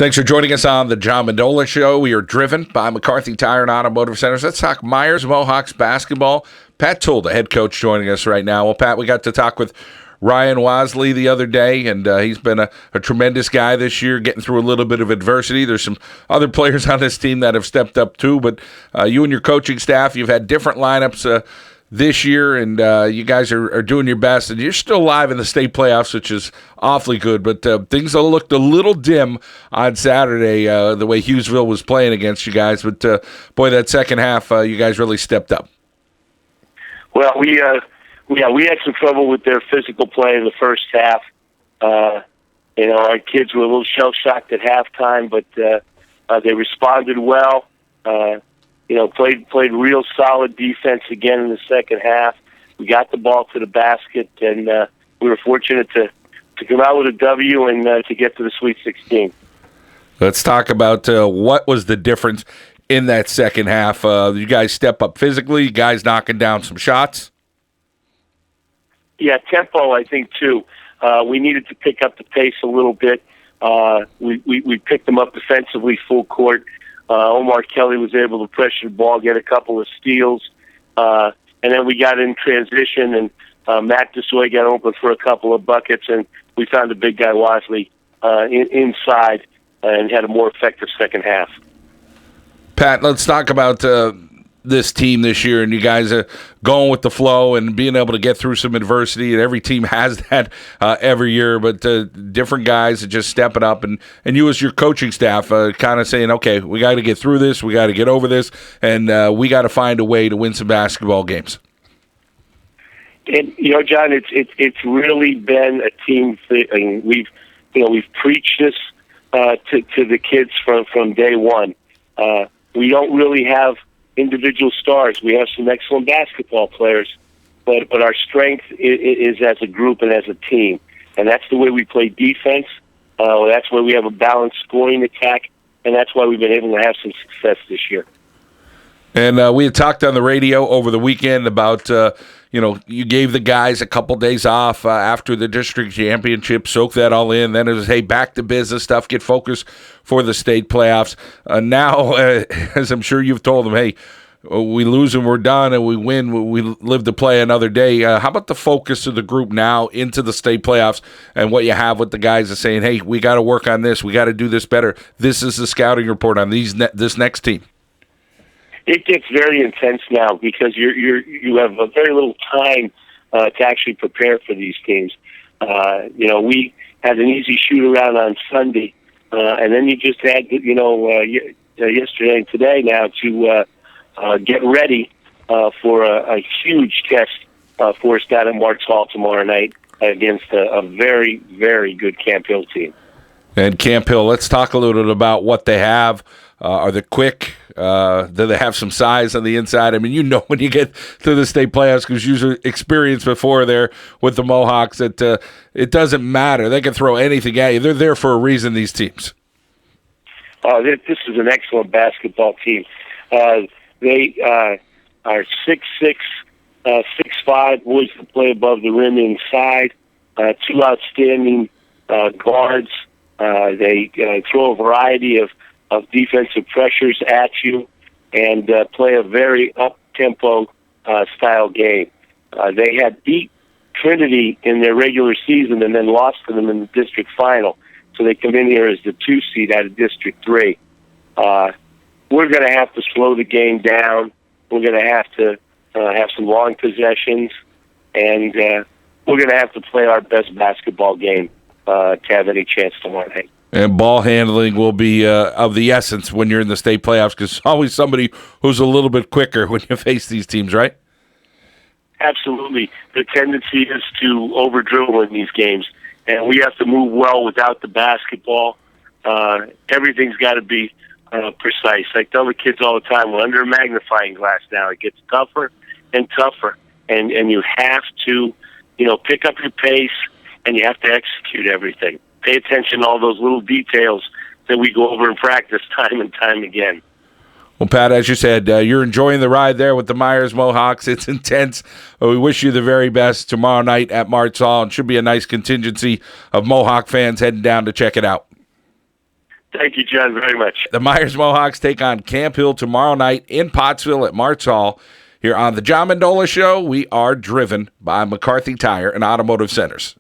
Thanks for joining us on the John Mendola Show. We are driven by McCarthy Tire and Automotive Centers. Let's talk Meyers Mohawks basketball. Pat Toole, the head coach, joining us right now. Well, Pat, we got to talk with Ryan Wasley the other day, and he's been a tremendous guy this year, getting through a little bit of adversity. There's some other players on this team that have stepped up too, but you and your coaching staff, you've had different lineups this year, and you guys are doing your best, and you're still alive in the state playoffs, which is awfully good, but things looked a little dim on Saturday, the way Hughesville was playing against you guys, but boy, that second half, you guys really stepped up. Well, we had some trouble with their physical play in the first half. Our kids were a little shell-shocked at halftime, but they responded well. Played real solid defense again in the second half. We got the ball to the basket, and we were fortunate to come out with a W and to get to the Sweet 16. Let's talk about what was the difference in that second half. You guys step up physically, you guys knocking down some shots. Yeah, tempo, I think, too. We needed to pick up the pace a little bit. We picked them up defensively full court. Omar Kelly was able to pressure the ball, get a couple of steals. And then we got in transition, and Matt DeSoy got open for a couple of buckets, and we found the big guy Wasley inside and had a more effective second half. Pat, let's talk about this team this year, and you guys are going with the flow and being able to get through some adversity, and every team has that every year, but different guys are just stepping up, and you as your coaching staff kind of saying, okay, we got to get through this, we got to get over this, and we got to find a way to win some basketball games. And John, it's really been a team thing. I mean, we've preached this to the kids from day one. We don't really have individual stars. We have some excellent basketball players, but our strength is as a group and as a team, and that's the way we play defense. That's why we have a balanced scoring attack, and that's why we've been able to have some success this year. And we had talked on the radio over the weekend about, you gave the guys a couple days off after the district championship, soak that all in. Then it was, hey, back to business stuff, get focused for the state playoffs. Now, as I'm sure you've told them, hey, we lose and we're done, and we win, we live to play another day. How about the focus of the group now into the state playoffs and what you have with the guys are saying, hey, we got to work on this, we got to do this better. This is the scouting report on this next team. It gets very intense now because you have a very little time to actually prepare for these teams. We had an easy shoot around on Sunday, and then you just had yesterday and today now to get ready for a huge test for us down at Martz Hall tomorrow night against a very, very good Camp Hill team. And Camp Hill, let's talk a little bit about what they have. Are they quick? Do they have some size on the inside? I mean, when you get to the state playoffs, because you've experienced before there with the Mohawks, that it doesn't matter. They can throw anything at you. They're there for a reason, these teams. This is an excellent basketball team. They are 6'6", 6'5", boys that play above the rim inside, two outstanding guards. They throw a variety of defensive pressures at you and play a very up-tempo style game. They had beat Trinity in their regular season and then lost to them in the district final. So they come in here as the 2 seed out of District 3. We're going to have to slow the game down. We're going to have to have some long possessions, and we're going to have to play our best basketball game to have any chance tomorrow night. And ball handling will be of the essence when you're in the state playoffs, because there's always somebody who's a little bit quicker when you face these teams, right? Absolutely. The tendency is to over-dribble in these games, and we have to move well without the basketball. Everything's got to be precise. I tell the kids all the time, we're under a magnifying glass now. It gets tougher and tougher, and you have to, pick up your pace, and you have to execute everything. Pay attention to all those little details that we go over in practice time and time again. Well, Pat, as you said, you're enjoying the ride there with the Meyers Mohawks. It's intense. We wish you the very best tomorrow night at Martz Hall, and should be a nice contingency of Mohawk fans heading down to check it out. Thank you, John, very much. The Meyers Mohawks take on Camp Hill tomorrow night in Pottsville at Martz Hall. Here on the John Mendola Show, we are driven by McCarthy Tire and Automotive Centers.